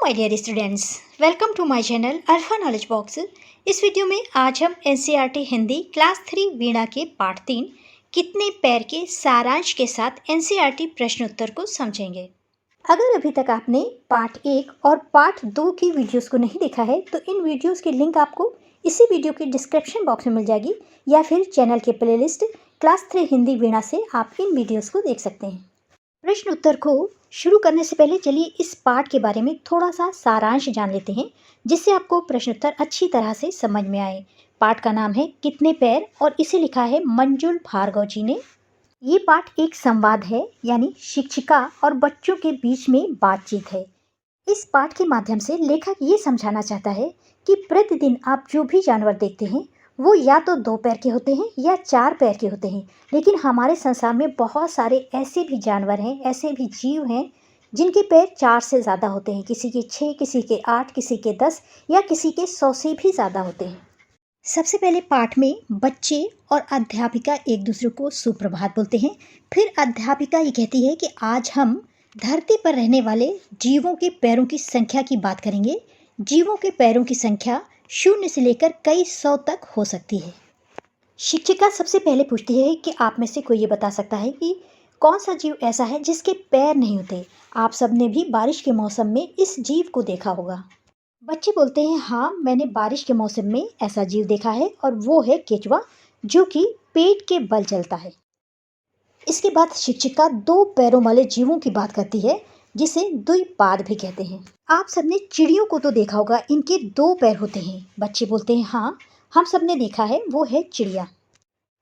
My dear students, welcome to my channel Alpha Knowledge Box. इस video में आज हम एनसीईआरटी हिंदी क्लास 3 वीणा के पाठ 3 कितने पैर के सारांश के साथ एनसीईआरटी प्रश्न उत्तर को समझेंगे। अगर अभी तक आपने पाठ 1 और पाठ 2 की वीडियोस को नहीं देखा है तो इन वीडियोस की लिंक आपको इसी वीडियो के डिस्क्रिप्शन बॉक्स में मिल जाएगी या फिर चैनल के प्लेलिस्ट क्लास 3 हिंदी वीणा से आप इन वीडियोस को देख सकते हैं। प्रश्न उत्तर को शुरू करने से पहले चलिए इस पाठ के बारे में थोड़ा सा सारांश जान लेते हैं, जिससे आपको प्रश्न उत्तर अच्छी तरह से समझ में आए। पाठ का नाम है कितने पैर और इसे लिखा है मंजुल भार्गव जी ने। ये पाठ एक संवाद है, यानी शिक्षिका और बच्चों के बीच में बातचीत है। इस पाठ के माध्यम से लेखक ये समझाना चाहता है कि प्रतिदिन आप जो भी जानवर देखते हैं वो या तो 2 पैर के होते हैं या 4 पैर के होते हैं, लेकिन हमारे संसार में बहुत सारे ऐसे भी जानवर हैं, ऐसे भी जीव हैं जिनके पैर 4 से ज़्यादा होते हैं। किसी के 6, किसी के 8, किसी के 10 या किसी के 100 से भी ज़्यादा होते हैं। सबसे पहले पाठ में बच्चे और अध्यापिका एक दूसरे को सुप्रभात बोलते हैं। फिर अध्यापिका ये कहती है कि आज हम धरती पर रहने वाले जीवों के पैरों की संख्या की बात करेंगे। जीवों के पैरों की संख्या 0 से लेकर कई 100 तक हो सकती है। शिक्षिका सबसे पहले पूछती है कि आप में से कोई ये बता सकता है कि कौन सा जीव ऐसा है जिसके पैर नहीं होते। आप सबने भी बारिश के मौसम में इस जीव को देखा होगा। बच्चे बोलते हैं, हाँ, मैंने बारिश के मौसम में ऐसा जीव देखा है और वो है केचुआ, जो कि पेट के बल चलता है। इसके बाद शिक्षिका 2 पैरों वाले जीवों की बात करती है, जिसे द्विपाद भी कहते हैं। आप सबने चिड़ियों को तो देखा होगा, इनके 2 पैर होते हैं। बच्चे बोलते हैं, हाँ, हम सबने देखा है, वो है चिड़िया।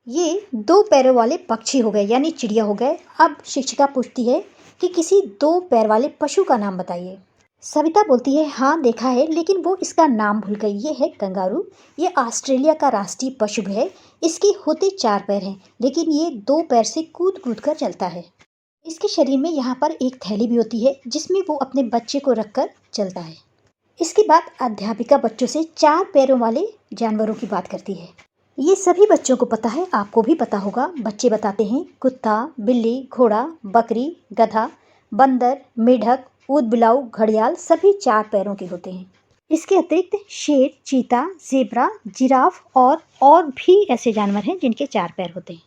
ये 2 पैरों वाले पक्षी हो गए, यानी चिड़िया हो गए। अब शिक्षिका पूछती है कि किसी 2 पैर वाले पशु का नाम बताइए। सविता बोलती है, हाँ, देखा है, लेकिन वो इसका नाम भूल गई। ये है कंगारू। ये ऑस्ट्रेलिया का राष्ट्रीय पशु है। इसके होते 4 पैर हैं, लेकिन ये 2 पैर से कूद कूद कर चलता है। इसके शरीर में यहाँ पर एक थैली भी होती है, जिसमें वो अपने बच्चे को रखकर चलता है। इसके बाद अध्यापिका बच्चों से 4 पैरों वाले जानवरों की बात करती है। ये सभी बच्चों को पता है, आपको भी पता होगा। बच्चे बताते हैं, कुत्ता, बिल्ली, घोड़ा, बकरी, गधा, बंदर, मेढक, ऊदबिलाऊ, घड़ियाल सभी 4 पैरों के होते हैं। इसके अतिरिक्त शेर, चीता, ज़ेब्रा, जिराफ और भी ऐसे जानवर हैं जिनके 4 पैर होते हैं।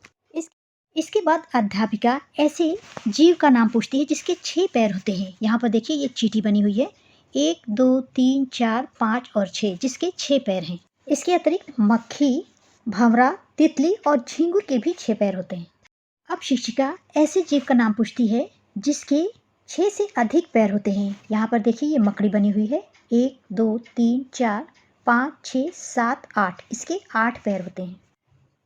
इसके बाद अध्यापिका ऐसे जीव का नाम पूछती है जिसके 6 पैर होते हैं। यहाँ पर देखिए, ये चींटी बनी हुई है। 1, 2, 3, 4, 5 और 6, जिसके 6 पैर हैं। इसके अतिरिक्त मक्खी, भंवरा, तितली और झींगुर के भी 6 पैर होते हैं। अब शिक्षिका ऐसे जीव का नाम पूछती है जिसके 6 से अधिक पैर होते हैं। यहाँ पर देखिए, ये मकड़ी बनी हुई है। 1, 2, 3, 4, 5, 6, 7, 8, इसके 8 पैर होते हैं।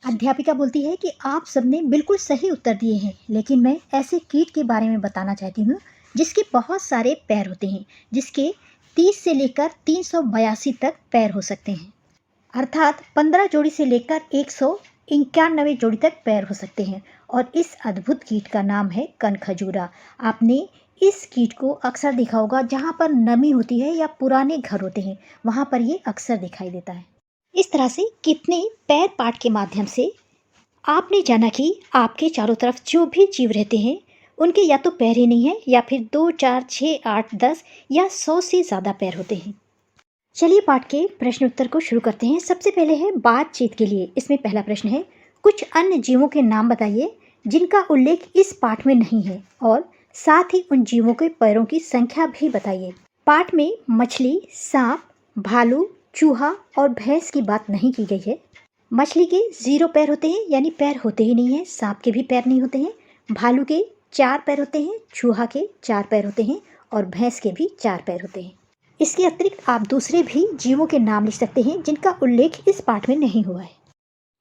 अध्यापिका बोलती है कि आप सबने बिल्कुल सही उत्तर दिए हैं, लेकिन मैं ऐसे कीट के बारे में बताना चाहती हूँ जिसके बहुत सारे पैर होते हैं, जिसके 30 से लेकर 382 तक पैर हो सकते हैं। अर्थात 15 जोड़ी से लेकर 191 जोड़ी तक पैर हो सकते हैं। और इस अद्भुत कीट का नाम है कनखजूरा। आपने इस कीट को अक्सर देखा होगा, जहाँ पर नमी होती है या पुराने घर होते हैं, वहाँ पर ये अक्सर दिखाई देता है। इस तरह से कितने पैर पाठ के माध्यम से आपने जाना कि आपके चारों तरफ जो भी जीव रहते हैं उनके या तो पैर ही नहीं है, या फिर 2, 4, 6, 8, 10 या 100 से ज़्यादा पैर होते हैं। चलिए पाठ के प्रश्न उत्तर को शुरू करते हैं। सबसे पहले है बातचीत के लिए। इसमें पहला प्रश्न है, कुछ अन्य जीवों के नाम बताइए जिनका उल्लेख इस पाठ में नहीं है, और साथ ही उन जीवों के पैरों की संख्या भी बताइए। पाठ में मछली, सांप, भालू, चूहा और भैंस की बात नहीं की गई है। मछली के 0 पैर होते हैं, यानी पैर होते ही नहीं हैं। सांप के भी पैर नहीं होते हैं। भालू के 4 पैर होते हैं, चूहा के 4 पैर होते हैं और भैंस के भी 4 पैर होते हैं। इसके अतिरिक्त आप दूसरे भी जीवों के नाम लिख सकते हैं जिनका उल्लेख इस पाठ में नहीं हुआ है।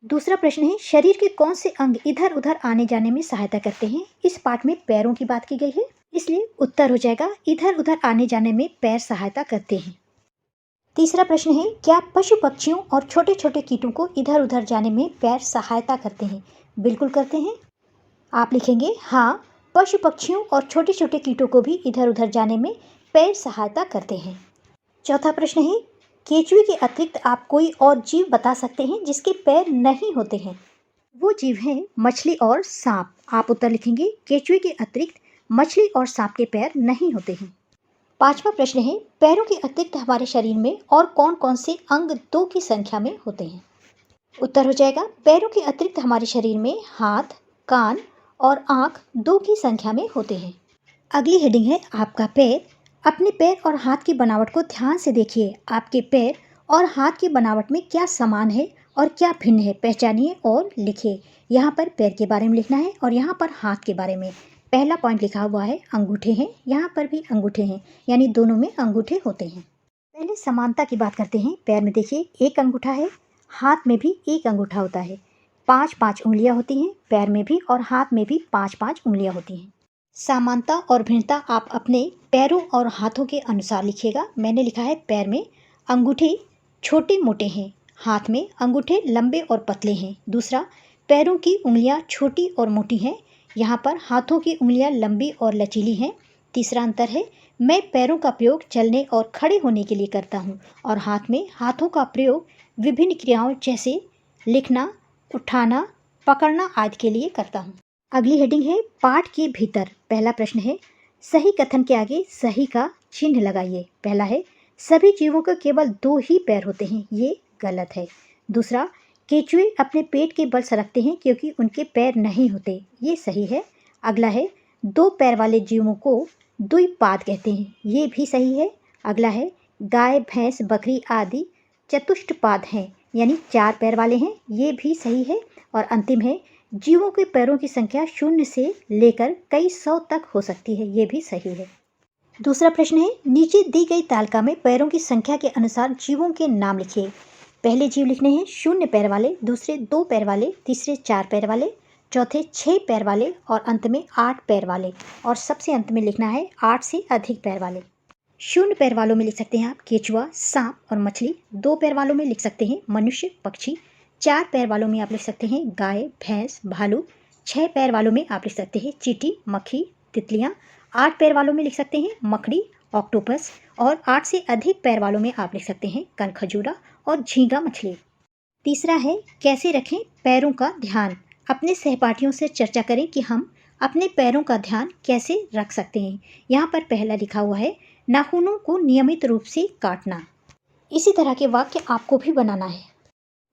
दूसरा प्रश्न है, शरीर के कौन से अंग इधर उधर आने जाने में सहायता करते हैं। इस पाठ में पैरों की बात की गई है, इसलिए उत्तर हो जाएगा इधर उधर आने जाने में पैर सहायता करते हैं। तीसरा प्रश्न है, क्या पशु पक्षियों और छोटे छोटे कीटों को इधर उधर जाने में पैर सहायता करते हैं। बिल्कुल करते हैं। आप लिखेंगे, हाँ, पशु पक्षियों और छोटे छोटे कीटों को भी इधर उधर जाने में पैर सहायता करते हैं। चौथा प्रश्न है, केंचुए के अतिरिक्त आप कोई और जीव बता सकते हैं जिसके पैर नहीं होते हैं। वो जीव हैं मछली और सांप। आप उत्तर लिखेंगे, केंचुए के अतिरिक्त मछली और सांप के पैर नहीं होते हैं। पांचवा प्रश्न है, पैरों के अतिरिक्त हमारे शरीर में और कौन कौन से अंग 2 की संख्या में होते हैं? उत्तर हो जाएगा, पैरों के अतिरिक्त हमारे शरीर में हाथ, कान और आँख 2 की संख्या में होते हैं। अगली हेडिंग है आपका पैर। अपने पैर और हाथ की बनावट को ध्यान से देखिए। आपके पैर और हाथ की बनावट में क्या समान है और क्या भिन्न है, पहचानिए और लिखिए। यहाँ पर पैर के बारे में लिखना है और यहाँ पर हाथ के बारे में। पहला पॉइंट लिखा हुआ है अंगूठे हैं, यहाँ पर भी अंगूठे हैं, यानी दोनों में अंगूठे होते हैं। पहले समानता की बात करते हैं। पैर में देखिए एक अंगूठा है, हाथ में भी एक अंगूठा होता है। 5-5 उंगलियां होती हैं पैर में भी और हाथ में भी 5-5 उंगलियां होती हैं। समानता और भिन्नता आप अपने पैरों और हाथों के अनुसार लिखिएगा। मैंने लिखा है पैर में अंगूठे छोटे मोटे हैं, हाथ में अंगूठे लंबे और पतले हैं। दूसरा, पैरों की उंगलियां छोटी और मोटी हैं, यहाँ पर हाथों की उंगलियां लंबी और लचीली हैं। तीसरा अंतर है, मैं पैरों का प्रयोग चलने और खड़े होने के लिए करता हूँ और हाथों का प्रयोग विभिन्न क्रियाओं जैसे लिखना, उठाना, पकड़ना आदि के लिए करता हूँ। अगली हेडिंग है पाठ के भीतर। पहला प्रश्न है, सही कथन के आगे सही का चिन्ह लगाइए। पहला है, सभी जीवों को केवल 2 ही पैर होते हैं, ये गलत है। दूसरा, केंचुए अपने पेट के बल सरकते हैं क्योंकि उनके पैर नहीं होते, ये सही है। अगला है, 2 पैर वाले जीवों को द्विपाद कहते हैं, ये भी सही है। अगला है, गाय, भैंस, बकरी आदि चतुष्टपाद हैं, यानी 4 पैर वाले हैं, ये भी सही है। और अंतिम है, जीवों के पैरों की संख्या 0 से लेकर कई 100 तक हो सकती है, ये भी सही है। दूसरा प्रश्न है, नीचे दी गई तालिका में पैरों की संख्या के अनुसार जीवों के नाम लिखिए। पहले जीव लिखने हैं 0 पैर वाले, दूसरे 2 पैर वाले, तीसरे 4 पैर वाले, चौथे 6 पैर वाले और अंत में 8 पैर वाले। और सबसे अंत में लिखना है 8 से अधिक पैर वाले। 0 पैर वालों में लिख सकते हैं आप केचुआ, सांप और मछली। 2 पैर वालों में लिख सकते हैं मनुष्य, पक्षी। 4 पैर वालों में आप लिख सकते हैं गाय, भैंस, भालू। 6 पैर वालों में आप लिख सकते हैं चींटी, मक्खी, तितलियाँ। 8 पैर वालों में लिख सकते हैं मकड़ी, ऑक्टोपस। और 8 से अधिक पैर वालों में आप लिख सकते हैं कनखजूरा और झींगा मछली। तीसरा है, कैसे रखें पैरों का ध्यान। अपने सहपाठियों से चर्चा करें कि हम अपने पैरों का ध्यान कैसे रख सकते हैं। यहाँ पर पहला लिखा हुआ है, नाखूनों को नियमित रूप से काटना। इसी तरह के वाक्य आपको भी बनाना है।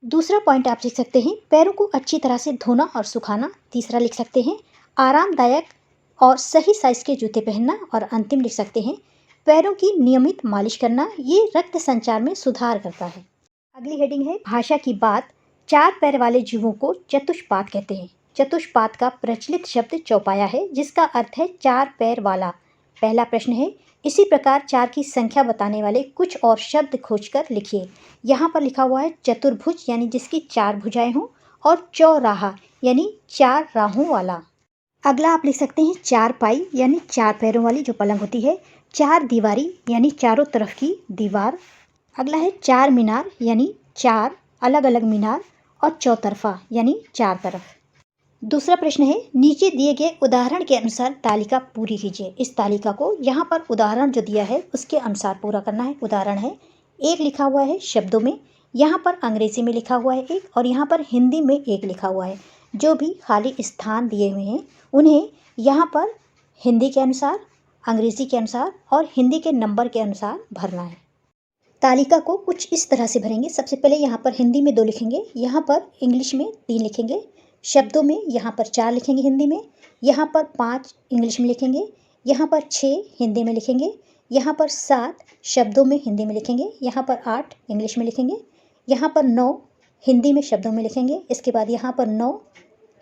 दूसरा पॉइंट आप लिख सकते हैं, पैरों को अच्छी तरह से धोना और सुखाना। तीसरा लिख सकते हैं, आरामदायक और सही साइज के जूते पहनना। और अंतिम लिख सकते हैं, पैरों की नियमित मालिश करना, ये रक्त संचार में सुधार करता है। अगली हेडिंग है भाषा की बात। 4 पैर वाले जीवों को चतुष्पाद कहते हैं। चतुष्पाद का प्रचलित शब्द चौपाया है, जिसका अर्थ है 4 पैर वाला। पहला प्रश्न है, इसी प्रकार 4 की संख्या बताने वाले कुछ और शब्द खोजकर लिखिए। यहाँ पर लिखा हुआ है चतुर्भुज, यानी जिसकी 4 भुजाएं हों, और चौराहा, यानी 4 राहों वाला। अगला आप लिख सकते हैं चारपाई, यानी 4 पैरों वाली जो पलंग होती है। 4 दीवारी, यानी चारों तरफ की दीवार। अगला है 4 मीनार, यानी 4 अलग अलग मीनार। और चौतरफा, यानी 4 तरफ। दूसरा प्रश्न है, नीचे दिए गए उदाहरण के अनुसार तालिका पूरी कीजिए। इस तालिका को यहाँ पर उदाहरण जो दिया है उसके अनुसार पूरा करना है। उदाहरण है, एक लिखा हुआ है शब्दों में, यहाँ पर अंग्रेजी में लिखा हुआ है एक, और यहाँ पर हिंदी में एक लिखा हुआ है। जो भी खाली स्थान दिए हुए हैं उन्हें यहाँ पर हिंदी के अनुसार, अंग्रेजी के अनुसार और हिंदी के नंबर के अनुसार भरना है। तालिका को कुछ इस तरह से भरेंगे। सबसे पहले यहाँ पर हिंदी में 2 लिखेंगे, यहाँ पर इंग्लिश में 3 लिखेंगे, शब्दों में यहाँ पर 4 लिखेंगे हिंदी में, यहाँ पर 5 इंग्लिश में लिखेंगे, यहाँ पर 6 हिंदी में लिखेंगे, यहाँ पर 7 शब्दों में हिंदी में लिखेंगे, यहाँ पर 8 इंग्लिश में लिखेंगे, यहाँ पर 9 हिंदी में शब्दों में लिखेंगे, इसके बाद यहाँ पर 9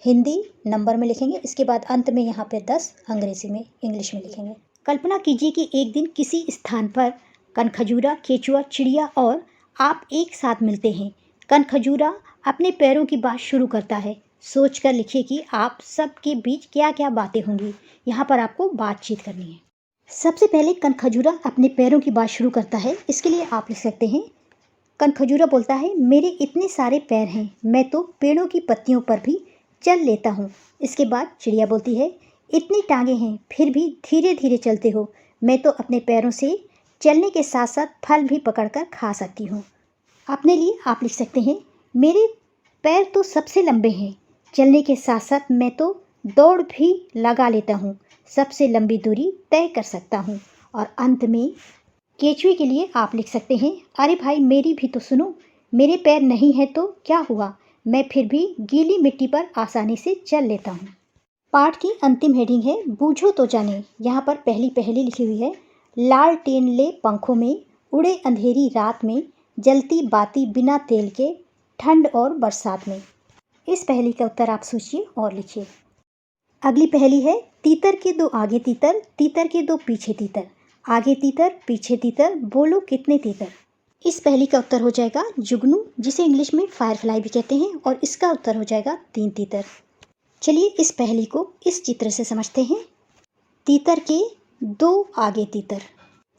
हिंदी नंबर में लिखेंगे, इसके बाद अंत में यहाँ पर 10 अंग्रेजी में, इंग्लिश में लिखेंगे। कल्पना कीजिए कि एक दिन किसी स्थान पर कनखजूरा, केचुआ, चिड़िया और आप एक साथ मिलते हैं। कनखजूरा अपने पैरों की बात शुरू करता है। सोचकर लिखिए कि आप सब के बीच क्या क्या बातें होंगी। यहाँ पर आपको बातचीत करनी है। सबसे पहले कनखजूरा अपने पैरों की बात शुरू करता है। इसके लिए आप लिख सकते हैं, कनखजूरा बोलता है, मेरे इतने सारे पैर हैं, मैं तो पेड़ों की पत्तियों पर भी चल लेता हूँ। इसके बाद चिड़िया बोलती है, इतनी टांगें हैं फिर भी धीरे धीरे चलते हो, मैं तो अपने पैरों से चलने के साथ साथ फल भी पकड़कर खा सकती हूँ। अपने लिए आप लिख सकते हैं, मेरे पैर तो सबसे लंबे हैं, चलने के साथ साथ मैं तो दौड़ भी लगा लेता हूँ, सबसे लंबी दूरी तय कर सकता हूँ। और अंत में केचुए के लिए आप लिख सकते हैं, अरे भाई मेरी भी तो सुनो, मेरे पैर नहीं है तो क्या हुआ, मैं फिर भी गीली मिट्टी पर आसानी से चल लेता हूँ। पाठ की अंतिम हेडिंग है बूझो तो जाने। यहाँ पर पहली पहेली लिखी हुई है, लालटेन ले पंखों में, उड़े अंधेरी रात में, जलती बाती बिना तेल के, ठंड और बरसात में। इस पहेली का उत्तर आप सोचिए और लिखिए। अगली पहेली है, तीतर के दो आगे तीतर, तीतर के दो पीछे तीतर, आगे तीतर पीछे तीतर, बोलो कितने तीतर। इस पहेली का उत्तर हो जाएगा जुगनू, जिसे इंग्लिश में फायरफ्लाई भी कहते हैं, और इसका उत्तर हो जाएगा 3 तीतर। चलिए इस पहेली को इस चित्र से समझते हैं। तीतर के 2 आगे तीतर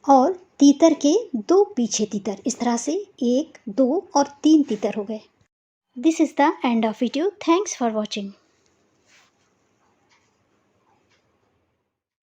और तीतर के 2 पीछे तीतर, इस तरह से 1, 2 और 3 तीतर हो गए। This is the end of video. Thanks for watching.